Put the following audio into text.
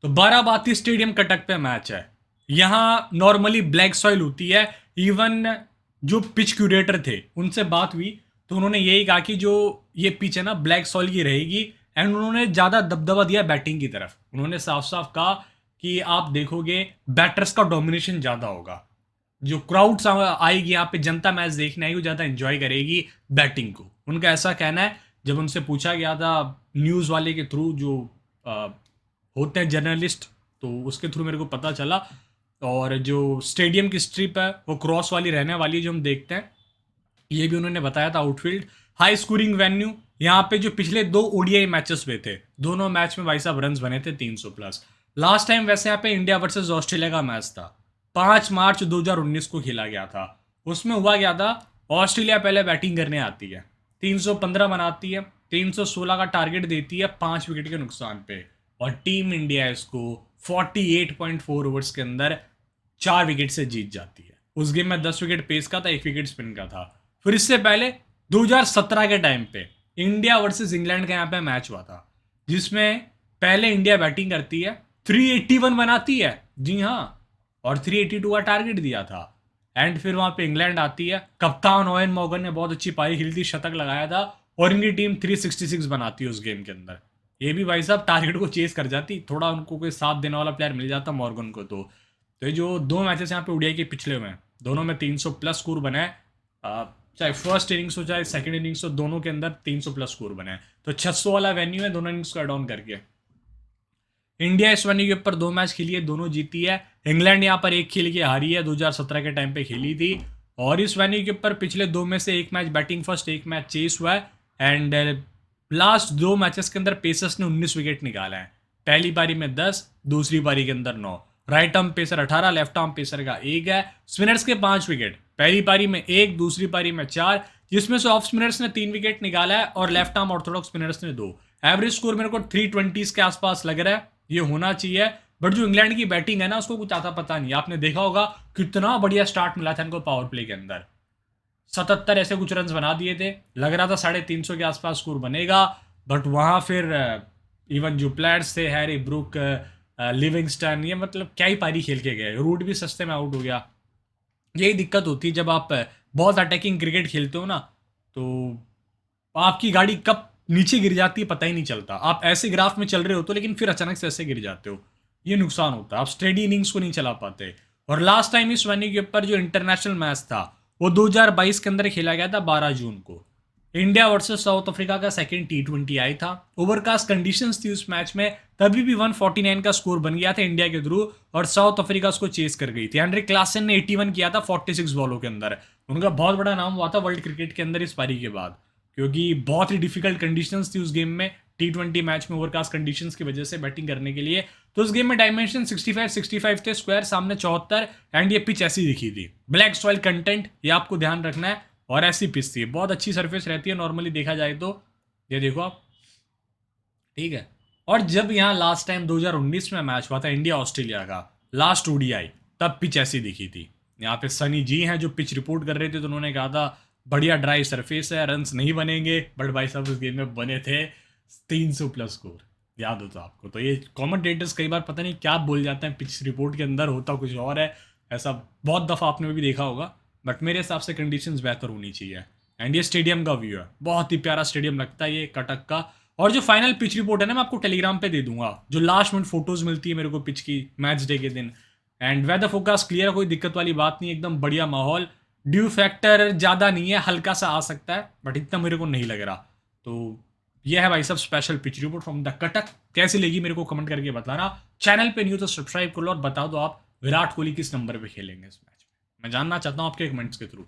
तो बाराबाती स्टेडियम कटक पे मैच है। यहाँ नॉर्मली ब्लैक सॉइल होती है। इवन जो पिच क्यूरेटर थे उनसे बात हुई तो उन्होंने यही कहा कि जो ये पिच है ना ब्लैक सॉइल की रहेगी। एंड उन्होंने ज़्यादा दबदबा दिया बैटिंग की तरफ। उन्होंने साफ साफ कहा कि आप देखोगे बैटर्स का डोमिनेशन ज़्यादा होगा। जो क्राउड्स आएगी यहाँ पे, जनता मैच देखने आएगी, वो ज़्यादा इंजॉय करेगी बैटिंग को। उनका ऐसा कहना है। जब उनसे पूछा गया था न्यूज़ वाले के थ्रू, जो होते हैं जर्नलिस्ट, तो उसके थ्रू मेरे को पता चला। और जो स्टेडियम की स्ट्रिप है वो क्रॉस वाली रहने वाली है जो हम देखते हैं। ये भी उन्होंने बताया था। Outfield high scoring venue. यहाँ पे जो पिछले 2 ओडीआई मैचेस हुए थे, दोनों मैच में भाई साहब रन्स बने थे 300 प्लस। लास्ट टाइम वैसे यहाँ पे इंडिया वर्सेस ऑस्ट्रेलिया का मैच था, 5 मार्च 2019 को खेला गया था। उसमें हुआ गया था, ऑस्ट्रेलिया पहले बैटिंग करने आती है, 315 बनाती है, 316 का टारगेट देती है 5 विकेट के नुकसान पे। और टीम इंडिया इसको 48.4 ओवर्स के अंदर 4 विकेट से जीत जाती है। उस गेम में 10 विकेट पेस का था, 1 विकेट स्पिन का था। फिर इससे पहले 2017 के टाइम पे इंडिया वर्सेस इंग्लैंड का यहाँ पे मैच हुआ था, जिसमें पहले इंडिया बैटिंग करती है, 381 बनाती है, जी हाँ, और 382 का टारगेट दिया था। एंड फिर वहां पे इंग्लैंड आती है, कप्तान ओवेन मॉर्गन ने बहुत अच्छी पारी खेली थी, शतक लगाया था, और इनकी टीम 366 बनाती है उस गेम के अंदर। ये भी भाई साहब टारगेट को चेस कर जाती, थोड़ा उनको कोई साथ देने वाला प्लेयर मिल जाता मॉर्गन को। तो ये जो 2 मैचेस यहाँ पे ओडीआई के पिछले हुए हैं, दोनों में 300 प्लस स्कोर बना है। चाहे फर्स्ट इनिंग्स हो चाहे सेकंड इनिंग्स हो, दोनों के अंदर 300 प्लस स्कोर बना है। तो 600 वाला वेन्यू है दोनों इनिंग्स को एड ऑन करके। इंडिया इस वेन्यू के ऊपर 2 मैच खेली है, दोनों जीती है। इंग्लैंड यहाँ पर एक खेल के हारी है, 2017 के टाइम पे खेली थी। और इस वेन्यू के ऊपर पिछले 2 में से एक मैच बैटिंग फर्स्ट, एक मैच चेस हुआ है। एंड लास्ट 2 मैचेस के अंदर पेसर्स ने 19 विकेट निकाला है। पहली पारी में 10, दूसरी पारी के अंदर 9। Right arm pacer 18, left arm pacer का 1 है। स्पिनर्स के 5 विकेट, पहली पारी में 1, दूसरी पारी में 4, जिसमें से ऑफ स्पिनर्स ने 3 विकेट निकाला है और लेफ्ट आर्म ऑर्थोडॉक्स स्पिनर्स ने 2। एवरेज स्कोर मेरे को 320 के आसपास लग रहा है, ये होना चाहिए। बट जो इंग्लैंड की बैटिंग है ना, उसको कुछ आता पता नहीं। आपने देखा होगा कितना बढ़िया स्टार्ट मिला था इनको पावर प्ले के अंदर, 77 ऐसे कुछ रन बना दिए थे, लग रहा था 350 के आसपास स्कोर बनेगा। बट वहां फिर इवन जो प्लेयर्स थे, हैरी ब्रुक, लिविंगस्टन, ये मतलब क्या ही पारी खेल के गए। रूट भी सस्ते में आउट हो गया। यही दिक्कत होती है जब आप बहुत अटैकिंग क्रिकेट खेलते हो ना, तो आपकी गाड़ी कब नीचे गिर जाती है पता ही नहीं चलता। आप ऐसे ग्राफ में चल रहे होते हो लेकिन फिर अचानक से ऐसे गिर जाते हो, ये नुकसान होता है। आप स्टेडी इनिंग्स को नहीं चला पाते। और लास्ट टाइम इस वेन्यू के ऊपर जो इंटरनेशनल मैच था वो 2022 के अंदर खेला गया था 12 जून को। इंडिया वर्सेस साउथ अफ्रीका का सेकंड T20 आई था। ओवरकास्ट कंडीशंस थी उस मैच में, तभी भी 149 का स्कोर बन गया था इंडिया के थ्रू, और साउथ अफ्रीका उसको चेस कर गई थी। एंड्रे क्लासन ने 81 किया था 46 बॉलों के अंदर। उनका बहुत बड़ा नाम हुआ था वर्ल्ड क्रिकेट के अंदर इस पारी के बाद, क्योंकि बहुत ही डिफिकल्ट कंडीशंस थी उस गेम में। T20 मैच में ओवरकास्ट कंडीशंस की वजह से बैटिंग करने के लिए। तो उस गेम में डायमेंशन 65 थे, स्क्वायर सामने 74, एंड ये पिच ऐसी दिखी थी, ब्लैक सॉइल कंटेंट, ये आपको ध्यान रखना है। और ऐसी पिच थी, बहुत अच्छी सरफेस रहती है नॉर्मली देखा जाए तो। ये देखो आप, ठीक है। और जब यहाँ लास्ट टाइम 2019 में मैच हुआ था इंडिया ऑस्ट्रेलिया का, लास्ट ओडीआई, तब पिच ऐसी दिखी थी। यहाँ पे सनी जी हैं जो पिच रिपोर्ट कर रहे थे, तो उन्होंने कहा था बढ़िया ड्राई सरफेस है, रन्स नहीं बनेंगे। बट भाई साहब उस गेम में बने थे 300 प्लस स्कोर, याद हो तो आपको। तो ये कॉमेंटेटर्स कई बार पता नहीं क्या बोल जाते हैं, पिच रिपोर्ट के अंदर होता कुछ और है। ऐसा बहुत दफ़ा आपने भी देखा होगा। बट मेरे हिसाब से कंडीशंस बेहतर होनी चाहिए। एंड ये स्टेडियम का व्यू है, बहुत ही प्यारा स्टेडियम लगता है ये कटक का। और जो फाइनल पिच रिपोर्ट है ना, मैं आपको टेलीग्राम पे दे दूंगा, जो लास्ट मिनट फोटोज मिलती है मेरे को पिच की मैच डे के दिन। एंड वेदर फोरकास्ट क्लियर है, कोई दिक्कत वाली बात नहीं, एकदम बढ़िया माहौल। ड्यू फैक्टर ज़्यादा नहीं है, हल्का सा आ सकता है, बट इतना मेरे को नहीं लग रहा। तो यह है भाई सब special pitch report from the Cuttack. कैसी लगी मेरे को कमेंट करके बताना। चैनल पे न्यू तो सब्सक्राइब कर लो और बता दो आप विराट कोहली किस नंबर पे खेलेंगे इस मैच में। मैं जानना चाहता हूँ आपके कमेंट्स के थ्रू।